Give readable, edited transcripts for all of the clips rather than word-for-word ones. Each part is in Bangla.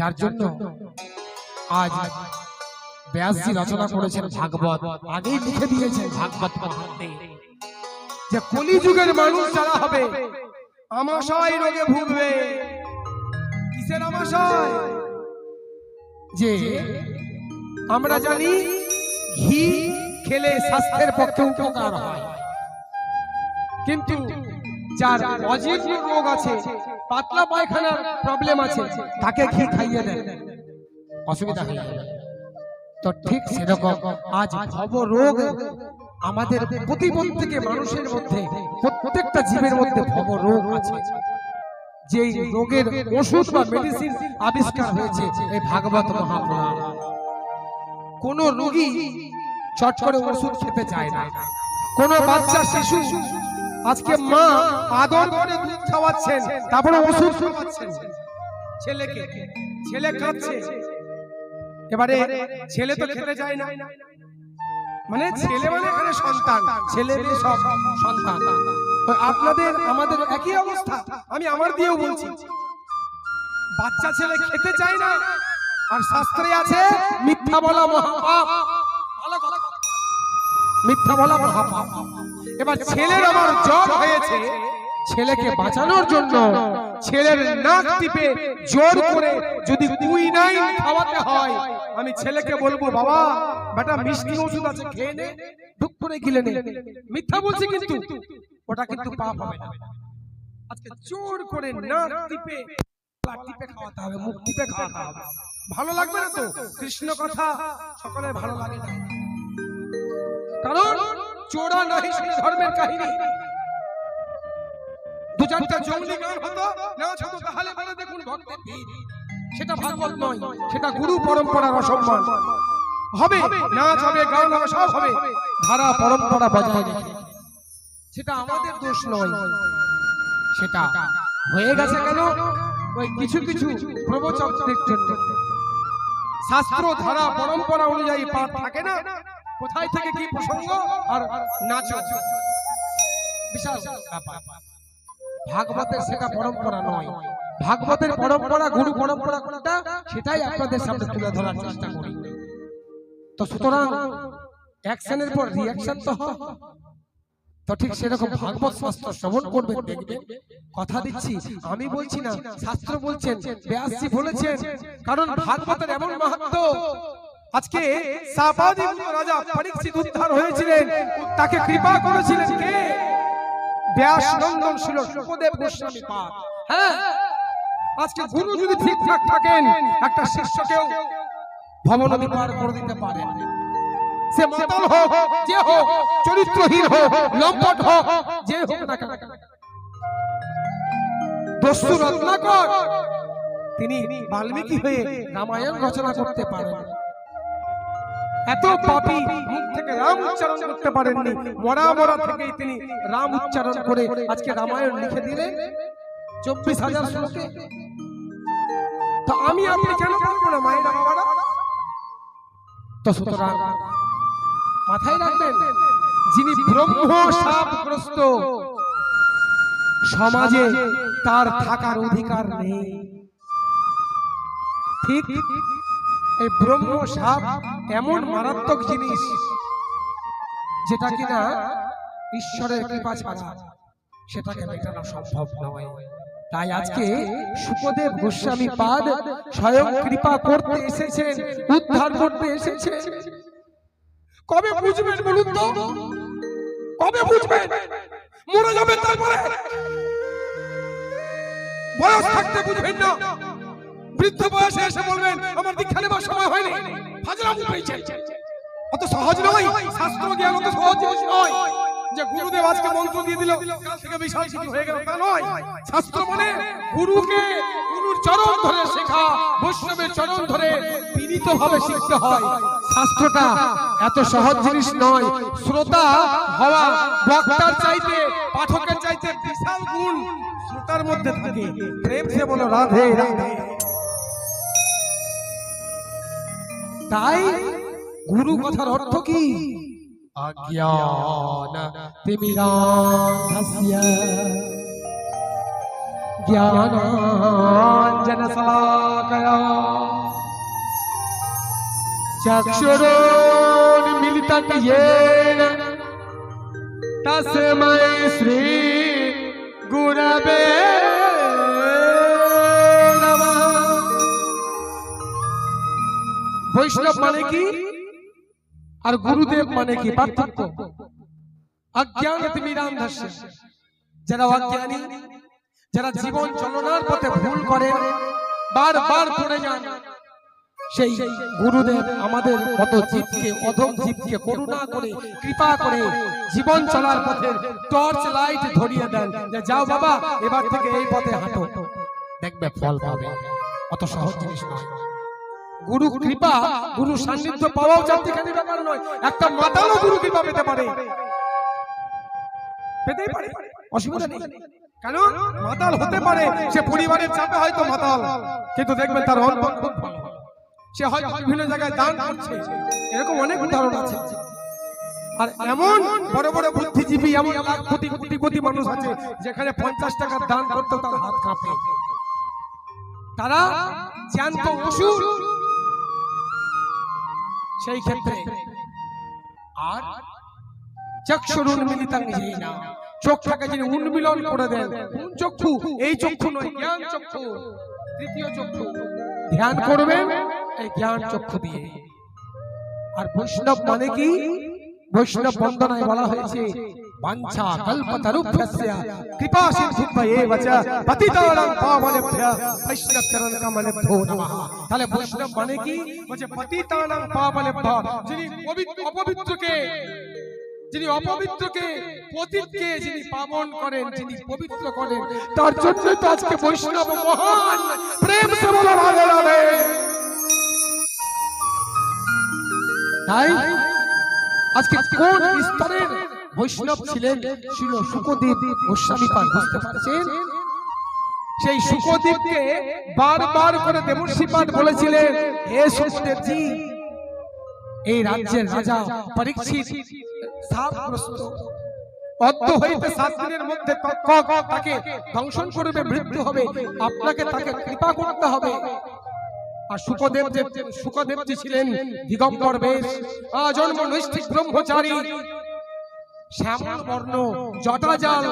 যার জন্য আজ ব্যাসজি রচনা করেছেন ভাগবত, আগেই লিখে দিয়েছেন ভাগবত মহাত্মে যে কলিযুগের মানুষ যারা হবে আমাশয় রোগে ভুগবে। কিসের আমাশয়? যে আমরা জানি ঘি খেলে স্বাস্থ্যের পক্ষে উপকার হয়, কিন্তু যার অজীর্ণ রোগ আছে, পাতলা পায়খানার প্রবলেম আছে, তাকে ঘি খাইয়ে দেন, অসুবিধা হয়ে যাবে। তো ঠিক সেরকম আজ ভব রোগ আমাদের প্রতিবন্ধীকে মানুষের মধ্যে, প্রত্যেকটা জীবের মধ্যে ভব রোগ আছে। যে রোগের ওষুধ বা মেডিসিন আবিষ্কার হয়েছে এই ভাগবত মহাপুরাণ। কোন রোগী চট করে ওষুধ খেতে চায় না। কোন বাচ্চা শিশু আজকে মা আদর করে দুধ খাওয়াচ্ছেন, তারপরে ওষুধ খাওয়াচ্ছেন ছেলেকে, ছেলে খাচ্ছে। এবারে ছেলে তো খেতে চায় না, মানে ছেলে মানে এখানে সন্তান, ছেলে মেয়ে সব সন্তান। আপনাদের আমাদের একই অবস্থা, আমি আমার দিয়েও বলছি। বাচ্চা ছেলে খেতে চায় না, আর শাস্ত্রে আছে মিথ্যা বলা মহাপাপ। মিথ্যা বলা মহাপাপ। এবার ছেলের আমার জ্বর হয়েছে, ছেলেকে বাঁচানোর জন্য ছেলের নাক টিপে জোর করে যদি কুইনাইন খাওয়াতে হয়, আমি ছেলেকে বলবো বাবা বেটা মিষ্টি ওষুধ আছে খেয়ে নে, ঢুক করে গিলে নে। মিথ্যা বলছি কিন্তু ওটা কিন্তু পাপ হবে না। আজকে জোর করে নাক টিপে টিপে খাওয়াতে হবে, মুখ টিপে খাওয়াতে হবে। ভালো লাগবে না তো? কৃষ্ণ কথা সকলের ভালো লাগে না, কারণ চোরা নাহি শুনে ধর্মের কাহিনী। দু চারটা জঙ্গলি গান হতো, নাচ হতো, তাহলে বলে দেখুন ভক্তের ভিড়। সেটা ভাগবত নয়, সেটা গুরু পরম্পরার অসম্মান। হবে নাচ হবে, গান হবে, সব হবে, ধারা পরম্পরা বজায় রেখে। সেটা আমাদের দোষ নয়, সেটা হয়ে গেছে কেন? ওই কিছু কিছু প্রবচকদের জন্য। শাস্ত্র ধারা পরম্পরা অনুযায়ী পাঠ থাকে না, কোথায় থেকে কি প্রসঙ্গ আর নাচ। বিশাল ব্যাপার। ভাগবতের সেটা পরম্পরা নয়। ভাগবতের পরম্পরা, গুরু পরম্পরা কোনটা, সেটাই আপনাদের সামনে তুলে ধরার চেষ্টা করি। তো সুতরাং অ্যাকশনের পর রিঅ্যাকশন তো হয়। তো ঠিক সেরকম ভাগবত শাস্ত্র শ্রবণ করবেন, দেখবেন। কথা দিচ্ছি, আমি বলছি না, শাস্ত্র বলছেন, ব্যাসজি বলেছেন। কারণ ভাগবতের এমন মাহাত্ম্য, আজকে সাপাদি রাজা পরীক্ষিত উদ্ধার হয়েছিলেন, তাকে কৃপা করেছিলেন কে? ব্যাস নন্দন ছিল সুখদেব গোস্বামী পাদ। হ্যাঁ, আজকে গুরু যদি ঠিকঠাক থাকেন, একটা শিষ্যকেও ভবনদী পার করে দিতে পারেন। সে মাতাল হোক, যে হোক, চরিত্রহীন হোক, লম্পট হোক, যে হোক না কেন, দস্যু রত্নাকর তিনি বাল্মীকি হয়ে রামায়ণ রচনা করতে পারেন। এত পাপী, মুখ থেকে রাম উচ্চারণ করতে পারেননি, মরা মরা থেকেই তিনি রাম উচ্চারণ করে আজকে রামায়ণ লিখে দিলেন 24,000 শ্লোকে। তো আমি আপনি কেন পারবো না মায়েরা বাবারা? তো সুতরাং মাথায় রাখবেন, যিনি ব্রহ্ম শাপগ্রস্ত, সমাজে তার থাকার অধিকার নেই। ঠিক এই ব্রহ্ম শাপ এমন মারাত্মক জিনিস, যেটা কিনা ঈশ্বরের কৃপা ছাড়া সেটাকে মেটানো সম্ভব নয়। তাই আজকে সুখদেব গোস্বামী পাদ স্বয়ং কৃপা করতে এসেছেন, উদ্ধার করতে এসেছেন। কবে বুঝবেন বলুন তো? কবে বুঝবেন? মরে যাবেন তারপরে? বয়স থাকতে বুঝবেন না, বৃদ্ধ বয়সে এসে বলবেন আমার দীক্ষা নেবার সময় হয়নি। ফাজলামো পেয়েছেন। অত সহজ নয়, শাস্ত্র জ্ঞান অত সহজ জিনিস নয় যে গুরুদেব আজকে মন্ত্র দিয়ে দিল কাল থেকে বিশাল কিছু হয়ে গেল, তা নয়। শাস্ত্র মানে গুরুকে, গুরুর চরণ ধরে শেখা, বৈষ্ণবের চরণ ধরে বিনীত ভাবে শিখতে হয়। শাস্ত্রটা এত সহজ জিনিস নয়। শ্রোতা হওয়া বক্তার চাইতে, পাঠকের চাইতে বিশাল গুণ শ্রোতার মধ্যে থাকে। প্রেম সে বলো রাধে রাধে। তাই গুরু কথার অর্থ কি? অজ্ঞান তিমিরান্ধস্য ज्ञानाञ्जनशलाकया चक्षुरुन्मीलितं येन तस्मै श्री गुरवे नमः। वैष्णव माने की और गुरुदेव माने की पार्थक्य अज्ञानतिमिरान्धस्य যারা অজ্ঞানী যারা জীবন চলনার পথে ভুল করে বারবার পড়ে যান সেই গুরুদেব আমাদের কত জীবকে অধম জীবকে করুণা করে কৃপা করে জীবন চলার পথে টর্চ লাইট ধরিয়ে দেন যে যাও বাবা এবার থেকে এই পথে হাঁটো দেখবে ফল পাবে। অত সহজ জিনিস নয়। গুরু কৃপা গুরু সান্নিধ্য পাওয়াও চারটিখানি ব্যাপার নয়। একটা মাতালও গুরু কৃপা পেতে পারে, পেতেই পারে, অসুবিধা নেই। কেন মাতাল হতে পারে, সে পরিবারের চাপে হয়তো মাতাল, কিন্তু দেখবেন তার অন্তর খুব ভালো, সে হয়তো বিভিন্ন জায়গায় দান করছে, এরকম অনেক উদাহরণ আছে। আর এমন বড় বড় বুদ্ধিজীবী এমন লাখ কোটি কোটি কোটি মানুষ আছে যেখানে 50 টাকার দান করতে তার হাত কাঁপে। তারা জ্যান্ত অসুর। সেই ক্ষেত্রে আর চক্ষুরুন্মিলিতং येन চক্ষুকে যিনি উন্মিলন করে দেন, কোন চক্ষু? এই চক্ষু নয়, জ্ঞান চক্ষু, তৃতীয় চক্ষু। ধ্যান করবেন এই জ্ঞান চক্ষু দিয়ে। আর বৈষ্ণব মানে কি? বৈষ্ণব বন্দনায় বলা হয়েছে বাঞ্ছা কল্পতরুভ্যস্য কৃপা সিন্ধুভ্যেব চ পতিতানাং পাবনেভ্যো বৈষ্ণব চরণ কমলেভ্যো নমঃ। তাহলে বৈষ্ণব মানে কি? বলছে পতিতানাং পাবনেভ্যো, যিনি অপবিত্রকে পতিতকে যিনি পাবন করেন, যিনি পবিত্র করেন, তার জন্য তো আজকে বৈষ্ণব মহান। প্রেম সে বলো রাধে রাধে। তাই আজকে কোন স্তরের বৈষ্ণব ছিলেন? ছিল শুকদেব গোস্বামী পাদ। বুঝতে পারছেন? সেই শুকদেবকে বারবার করে দেবর্ষি পাদ বলেছিলেন, হে শুকদেবজি, এই রাজ্যের রাজা পরীক্ষিত শাপগ্রস্ত, অদ্য হইতে 7 দিনের মধ্যে তাকে দংশন করবে, মৃত্যু হবে, আপনাকে তাকে কৃপা করতে হবে। আর শুকদেবজি ছিলেন দিগম্বর বেশ, আজন্ম নৈষ্ঠিক ব্রহ্মচারী, শ্যামল বর্ণ, জটাজাল,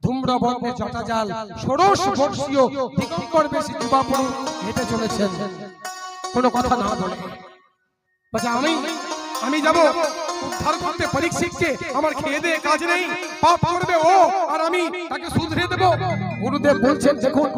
ধূম্রবর্ণে জটাজাল, ষোড়শ বর্ষীয় দিগম্বর বেশী যুবা পুরুষ হেঁটে চলেছেন কোনো কথা না বলে। বলছে আমি যাব উদ্ধার করতে পরীক্ষিতকে, আমার খেয়ে দিয়ে কাজ নেই, পাপ করবে ও আর আমি তাকে শুধরে দেব। গুরুদেব বলছেন দেখুন,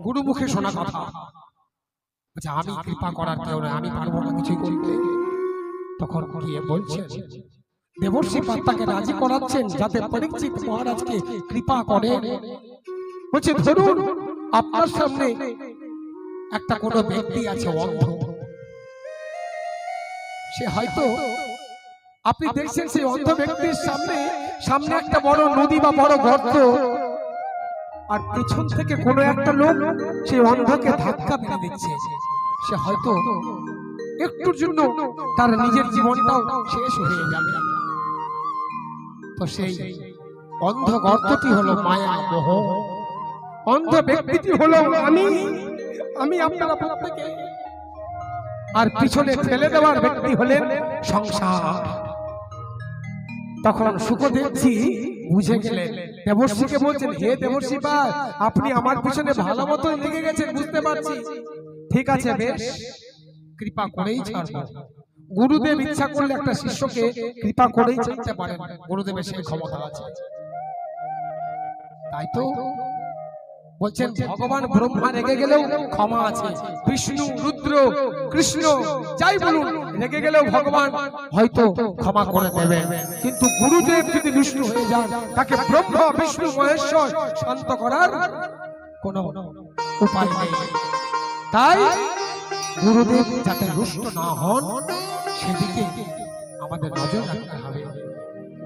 গুরু মুখে শোনা কথা। আচ্ছা আমি কৃপা করার কেউ নয়, আমি পারবো না কিছুই করতে। তখন গিয়ে বলছেন দেবর্ষি পাদ তাকে রাজি করাচ্ছেন যাতে পরীক্ষিত মহারাজকে কৃপা করেন। বলছে ধরুন আপনার সামনে একটা কোনো ব্যক্তি আছে অন্ধ, সে হয়তো আপনি দেখছেন সেই অন্ধ ব্যক্তির সামনে একটা বড় নদী বা বড় গর্ত, আর পেছন থেকে কোনো একটা লোক সেই অন্ধকে ধাক্কা মেরে দিচ্ছে। সে হয়তো একটুর জন্য তার নিজের জীবনটাও শেষ হয়ে যাবে। তো সেই অন্ধ গর্তটি হলো মায়া মোহ, অন্ধ ব্যক্তিটি হলো আমি আপনারা প্রত্যেকে, আর পিছনে ফেলে দেওয়ার ব্যক্তি হলেন সংসার। তখন শুকদেবজি বুঝে গেলেন, দেবর্ষিকে বলছেন, হে দেবর্ষি পাদ, আপনি আমার পিছনে ভালো মতন লেগে গেছেন, বুঝতে পারছি, ঠিক আছে বেশ, কৃপা করেই ছাড়বো। গুরুদেব ইচ্ছা করলে একটা শিষ্যকে কৃপা করেই ছাড়তে পারেন, গুরুদেবের সেই ক্ষমতা আছে। তাই তো বলছেন ভগবান ব্রহ্মা রেগে গেলেও ক্ষমা আছে, বিষ্ণু রুদ্র কৃষ্ণ যাই বলুন রেগে গেলেও ভগবান হয়তো ক্ষমা করে দেবেন। কিন্তু গুরুদেব যদি বিষ্ণু হয়ে যান, তাকে ব্রহ্মা বিষ্ণু মহেশ্বর শান্ত করার কোনো উপায় নেই। তাই গুরুদেব যাতে রুষ্ট না হন সেদিকে আমাদের নজর রাখতে হবে।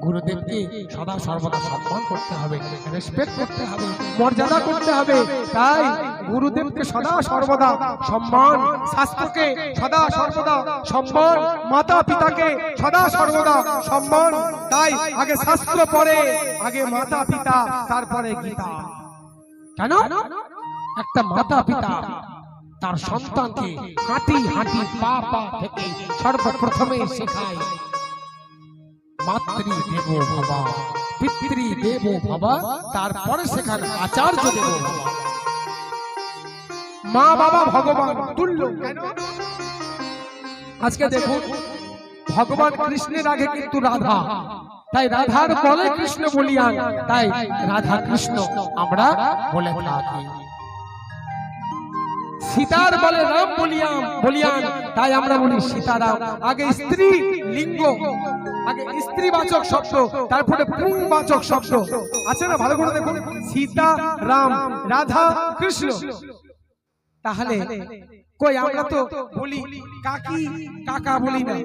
গুরুদেবকে সদা সর্বদা সম্মান করতে হবে, রেসপেক্ট করতে হবে, মর্যাদা করতে হবে। তাই গুরুদেবকে সদা সর্বদা সম্মান, শাস্ত্রকে সদা সর্বদা সম্মান, মাতা পিতাকে সদা সর্বদা সম্মান। তাই আগে শাস্ত্র পড়ে, আগে মাতা পিতা, তারপরে গীতা। কেন? একটা মাতা পিতা তার সন্তানকে হাঁটি হাঁটি পা পা থেকে সর্বপ্রথমে শেখায় মাতৃ দেব ভবা, পিতৃ দেব ভবা, তারপরে শেখায় আচার্য দেব ভবা। মা বাবা ভগবান তুল্য। কেন? আজকে দেখুন, ভগবান কৃষ্ণের আগে কিন্তু রাধা, তাই রাধার বলে কৃষ্ণ বলিয়ান, তাই রাধা কৃষ্ণ আমরা বলে থাকি। সীতার বলে রাম বলিয়ান, তাই আমরা বলি সীতারাম। আগে স্ত্রী লিঙ্গ, আগে স্ত্রীবাচক শব্দ, তারপরে পুংবাচক শব্দ আছে না? ভালো করে দেখুন, সীতা রাম, রাধা কৃষ্ণ। তাহলে কই আমরা তো বলি কাকি কাকা বলি না,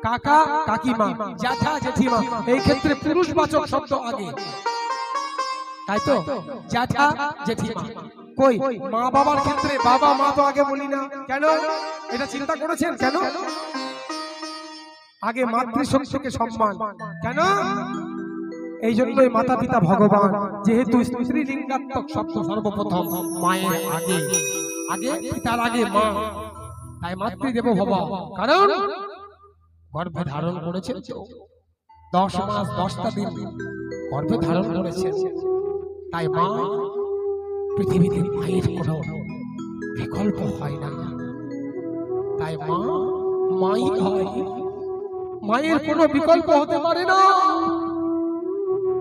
কাকা কাকিমা, জ্যাঠা জেঠিমা, এই ক্ষেত্রে পুরুষবাচক শব্দ আগে, তাই তো? জ্যাঠা জেঠিমা। কই মা বাবার ক্ষেত্রে বাবা মা তো আগে বলি না, কেন? এটা চিন্তা করেছেন কেন? আগে মাতৃশক্তিকে সম্মান, কেন? এই জন্যই মাতা পিতা ভগবান, যেহেতু স্ত্রীলিঙ্গাত্মক শব্দ সর্বপ্রথম মায়ের আগে, আগে পিতার আগে মা, তাই মাতৃদেব ভবা। কারণ গর্ভে ধারণ করেছেন তো 10 মাস 10টা দিন গর্ভে ধারণ করেছেন, তাই মা পৃথিবীতে মায়ের কোনো বিকল্প হয় না, তাই মা মাই হয়, মায়ের কোনো বিকল্প হতে পারে না।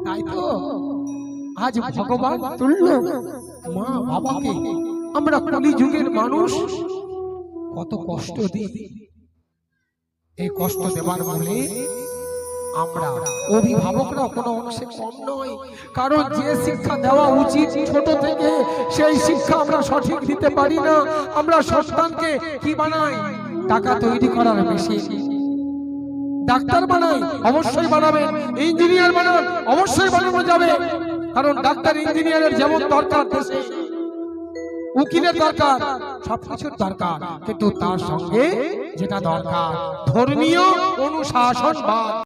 তাই তো আজ ভগবান তুল্য মা বাবাকে আমরা কলিযুগের মানুষ কত কষ্ট দিই। এই কষ্ট দেবার বলে আমরা অভিভাবকরা কোনো অংশে কম নয়, কারণ যে শিক্ষা দেওয়া উচিত ছোট থেকে সেই শিক্ষা আমরা সঠিক দিতে পারি না। আমরা সন্তানকে কি বানাই? টাকা তৈরি করার মেশিন। ডাক্তার বানাই, অবশ্যই বানাবেন। ইঞ্জিনিয়ার বানান, অবশ্যই বানানো যাবে, কারণ ডাক্তার ইঞ্জিনিয়ারের যেমন দরকার দেশে, উকিলের দরকার, সবকিছুর দরকার, কিন্তু তার সঙ্গে যেটা দরকার ধর্মীয় অনুশাসনবাদ।